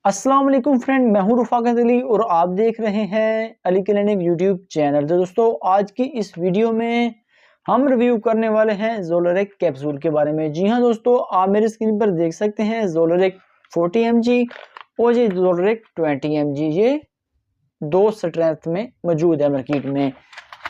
अस्सलाम वालेकुम फ्रेंड, मैं हूं रफ़ाकत अली और आप देख रहे हैं अली क्लिनिक यूट्यूब चैनल। तो दोस्तों, आज की इस वीडियो में हम रिव्यू करने वाले हैं ज़ोलोरिक कैप्सूल के बारे में। जी हां दोस्तों, आप मेरी स्क्रीन पर देख सकते हैं ज़ोलोरिक 40 mg और ये ज़ोलोरिक 20 mg, ये दो स्ट्रेंथ में मौजूद है मार्केट में।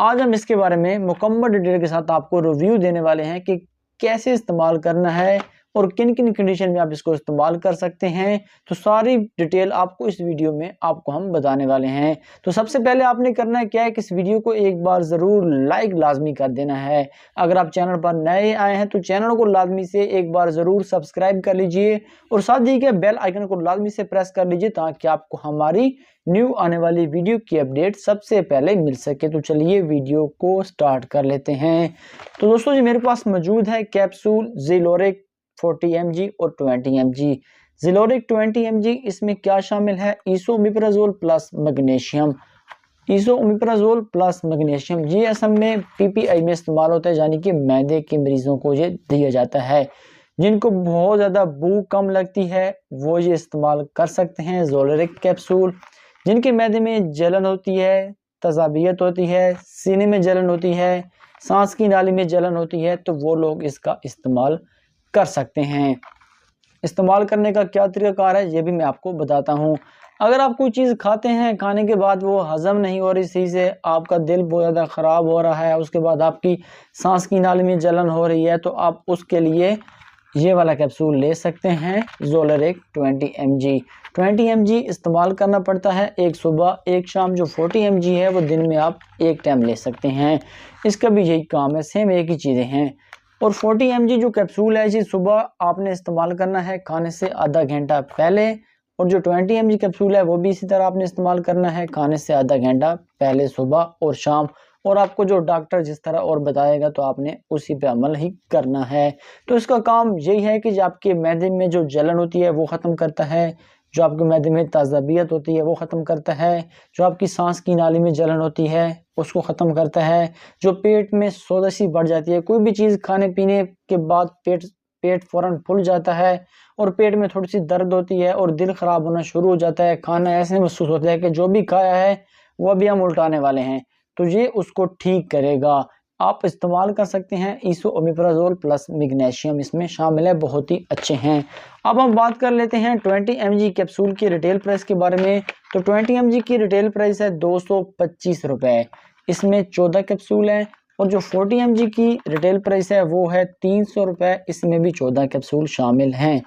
आज हम इसके बारे में मुकम्मल डिटेल के साथ आपको रिव्यू देने वाले हैं कि कैसे इस्तेमाल करना है और किन किन कंडीशन में आप इसको इस्तेमाल कर सकते हैं। तो सारी डिटेल आपको इस वीडियो में आपको हम बताने वाले हैं। तो सबसे पहले आपने करना है क्या है कि इस वीडियो को एक बार ज़रूर लाइक लाजमी कर देना है। अगर आप चैनल पर नए आए हैं तो चैनल को लाजमी से एक बार ज़रूर सब्सक्राइब कर लीजिए और साथ ही के बेल आइकन को लाजमी से प्रेस कर लीजिए ताकि आपको हमारी न्यू आने वाली वीडियो की अपडेट सबसे पहले मिल सके। तो चलिए वीडियो को स्टार्ट कर लेते हैं। तो दोस्तों, जी मेरे पास मौजूद है कैप्सूल ज़ोलोरिक 40 mg और 20 mg। ज़ोलोरिक 20 mg, इसमें क्या शामिल है? इसोमिप्राज़ोल प्लस मैग्नीशियम। इसोमिप्राज़ोल प्लस मैग्नीशियम ये असल में पीपीआई में इस्तेमाल होता है, यानी कि मैदे के मरीजों को ये दिया जाता है। जिनको बहुत ज़्यादा भूख कम लगती है वो ये इस्तेमाल कर सकते हैं ज़ोलोरिक कैप्सूल। जिनके मैदे में जलन होती है, तज़ाबियत होती है, सीने में जलन होती है, सांस की नाली में जलन होती है, तो वो लोग इसका इस्तेमाल कर सकते हैं। इस्तेमाल करने का क्या तरीक़ाकार है ये भी मैं आपको बताता हूँ। अगर आप कोई चीज़ खाते हैं, खाने के बाद वो हज़म नहीं हो रही सही से, आपका दिल बहुत ज़्यादा ख़राब हो रहा है, उसके बाद आपकी सांस की नाली में जलन हो रही है, तो आप उसके लिए ये वाला कैप्सूल ले सकते हैं ज़ोलोरिक 20 mg। 20 mg इस्तेमाल करना पड़ता है एक सुबह एक शाम। जो 40 mg है वो दिन में आप एक टाइम ले सकते हैं। इसका भी यही काम है, सेम एक ही चीज़ें हैं। और 40 mg जो कैप्सूल है जी, सुबह आपने इस्तेमाल करना है खाने से आधा घंटा पहले, और जो 20 mg कैप्सूल है वो भी इसी तरह आपने इस्तेमाल करना है खाने से आधा घंटा पहले, सुबह और शाम। और आपको जो डॉक्टर जिस तरह और बताएगा तो आपने उसी पे अमल ही करना है। तो इसका काम यही है कि जो आपके मैदे में जो जलन होती है वो ख़त्म करता है, जो आपके मैदे में ताज़ाबियत होती है वो ख़त्म करता है, जो आपकी सांस की नाली में जलन होती है उसको ख़त्म करता है, जो पेट में सोज़श बढ़ जाती है, कोई भी चीज़ खाने पीने के बाद पेट फ़ौरन फूल जाता है और पेट में थोड़ी सी दर्द होती है और दिल ख़राब होना शुरू हो जाता है, खाना ऐसे महसूस होता है कि जो भी खाया है वो अभी हम उल्टाने वाले हैं, तो ये उसको ठीक करेगा। आप इस्तेमाल कर सकते हैं इसोमिप्राज़ोल प्लस मैग्नीशियम इसमें शामिल है, बहुत ही अच्छे हैं। अब हम बात कर लेते हैं 20 mg कैप्सूल की रिटेल प्राइस के बारे में। तो 20 mg की रिटेल प्राइस है 225 रुपये। इसमें 14 कैप्सूल हैं। और जो 40 mg की रिटेल प्राइस है वो है 300 रुपये। इसमें भी 14 कैप्सूल शामिल हैं।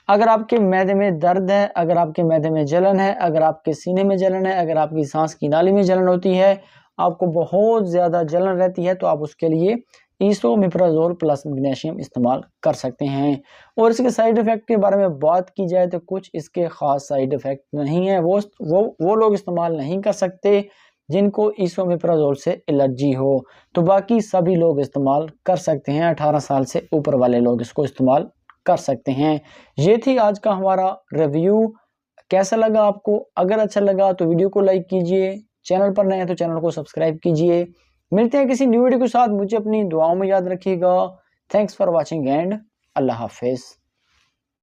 अगर आपके मैदे में दर्द है, अगर आपके मैदे में जलन है, अगर आपके सीने में जलन है, अगर आपकी सांस की नाली में जलन होती है, आपको बहुत ज़्यादा जलन रहती है, तो आप उसके लिए इसोमिप्राज़ोल प्लस मैग्नीशियम इस्तेमाल कर सकते हैं। और इसके साइड इफ़ेक्ट के बारे में बात की जाए तो कुछ इसके ख़ास साइड इफ़ेक्ट नहीं है। वो लोग इस्तेमाल नहीं कर सकते जिनको इसोमिप्राज़ोल से एलर्जी हो, तो बाकी सभी लोग इस्तेमाल कर सकते हैं। 18 साल से ऊपर वाले लोग इसको इस्तेमाल कर सकते हैं। ये थी आज का हमारा रिव्यू। कैसा लगा आपको? अगर अच्छा लगा तो वीडियो को लाइक कीजिए, चैनल पर नए हैं तो चैनल को सब्सक्राइब कीजिए। मिलते हैं किसी न्यू वीडियो के साथ, मुझे अपनी दुआओं में याद रखिएगा। थैंक्स फॉर वॉचिंग एंड अल्लाह हाफिज़।